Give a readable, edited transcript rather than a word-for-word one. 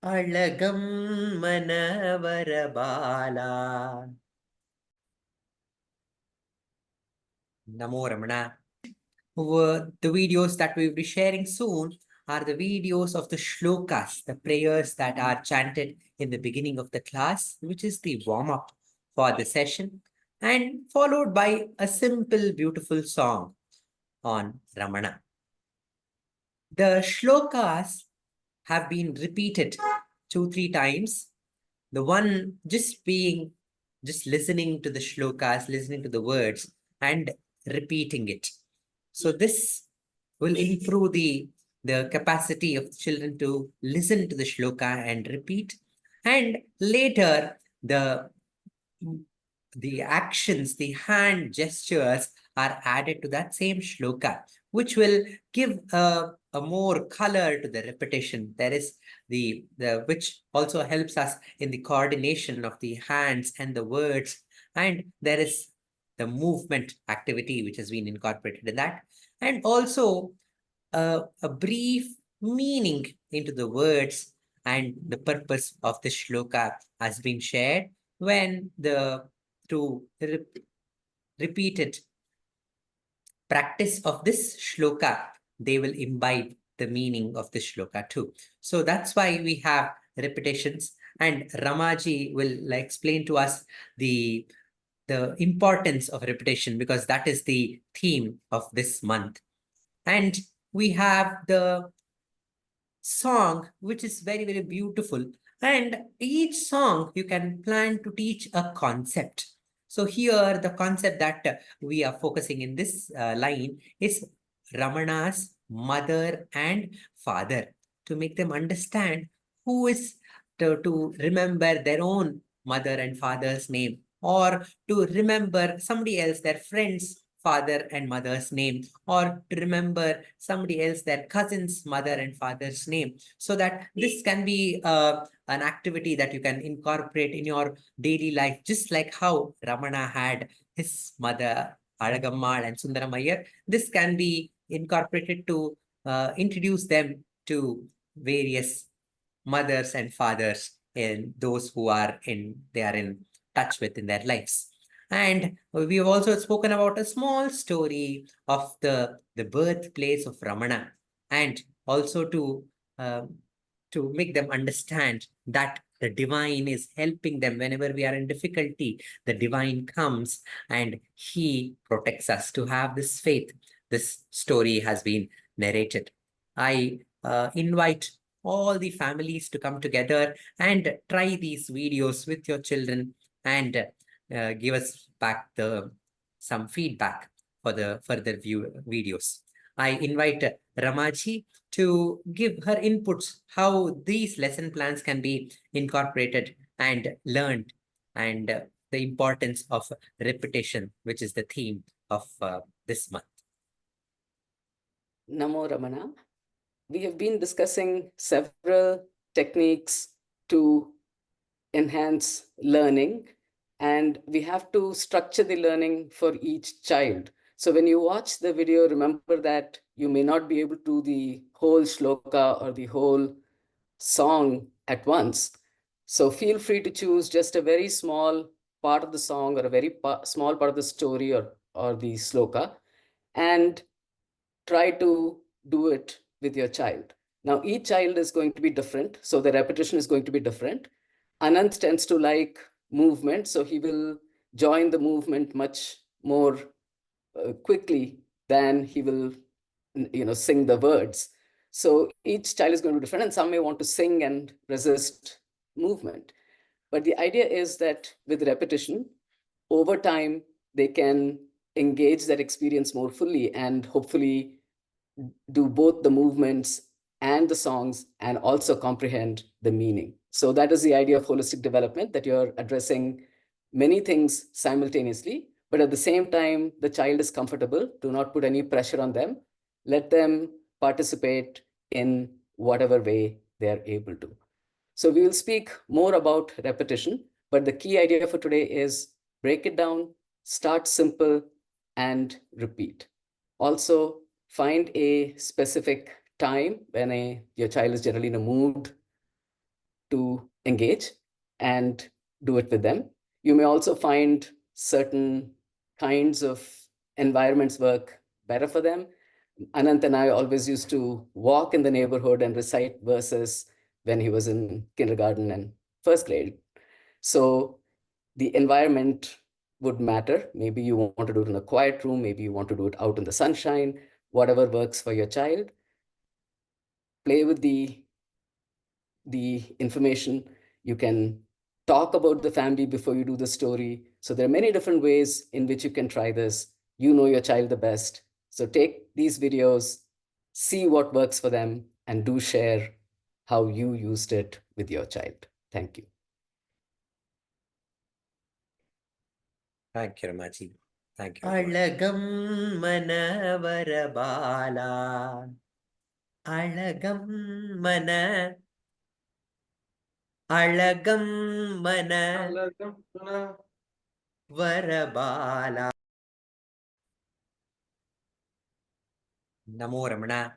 Alagam manavara Bala. Namo Ramana. The videos that we'll be sharing soon are the videos of the shlokas, the prayers that are chanted in the beginning of the class, which is the warm-up for the session, and followed by a simple, beautiful song on Ramana. The shlokas have been repeated 2-3 times. The one just listening to the shlokas, listening to the words and repeating it. So this will improve the capacity of the children to listen to the shloka and repeat. And later, the actions, the hand gestures are added to that same shloka, which will give a more color to the repetition. There is the which also helps us in the coordination of the hands and the words. And there is the movement activity which has been incorporated in that. And also a brief meaning into the words and the purpose of the shloka has been shared when the to repeated practice of this shloka, they will imbibe the meaning of the shloka too. So that's why we have repetitions, and Ramaji will explain to us the importance of repetition, because that is the theme of this month. And we have the song, which is very, very beautiful. And each song you can plan to teach a concept. So here the concept that we are focusing in this line is Ramana's mother and father, to make them understand who is to remember their own mother and father's name, or to remember somebody else, their friend's father and mother's name, or to remember somebody else, their cousin's mother and father's name, so that this can be an activity that you can incorporate in your daily life, just like how Ramana had his mother Alagammal and Sundaramayyar. This can be incorporated to introduce them to various mothers and fathers and those who are they are in touch with in their lives. And we have also spoken about a small story of the birthplace of Ramana, and also to make them understand that the divine is helping them whenever we are in difficulty. The divine comes and he protects us. To have this faith, this story has been narrated. I invite all the families to come together and try these videos with your children, and give us back some feedback for the further videos. I invite Ramaji to give her inputs how these lesson plans can be incorporated and learned, and the importance of repetition, which is the theme of this month. Namo Ramana. We have been discussing several techniques to enhance learning, and we have to structure the learning for each child. So when you watch the video, remember that you may not be able to do the whole shloka or the whole song at once. So feel free to choose just a very small part of the song or a very small part of the story or the sloka, and try to do it with your child. Now, each child is going to be different, so the repetition is going to be different. Anant tends to like movement, so he will join the movement much more quickly than he will, sing the words. So each child is going to be different, and some may want to sing and resist movement. But the idea is that with repetition, over time, they can engage that experience more fully and hopefully do both the movements and the songs and also comprehend the meaning. So that is the idea of holistic development, that you're addressing many things simultaneously, but at the same time, the child is comfortable. Do not put any pressure on them. Let them participate in whatever way they are able to. So we will speak more about repetition, but the key idea for today is break it down, start simple, and repeat. Also, find a specific time when your child is generally in a mood to engage and do it with them. You may also find certain kinds of environments work better for them. Anant and I always used to walk in the neighborhood and recite verses when he was in kindergarten and first grade. So the environment would matter. Maybe you want to do it in a quiet room, maybe you want to do it out in the sunshine, whatever works for your child. Play with the information. You can talk about the family before you do the story. So there are many different ways in which you can try this. You know your child the best. So take these videos, see what works for them, and do share how you used it with your child. Thank you. Thank you, Ramaji. Thank you. Alagam manavara bala. Alagam mana. Alagam mana. Varabala. Namo Ramana.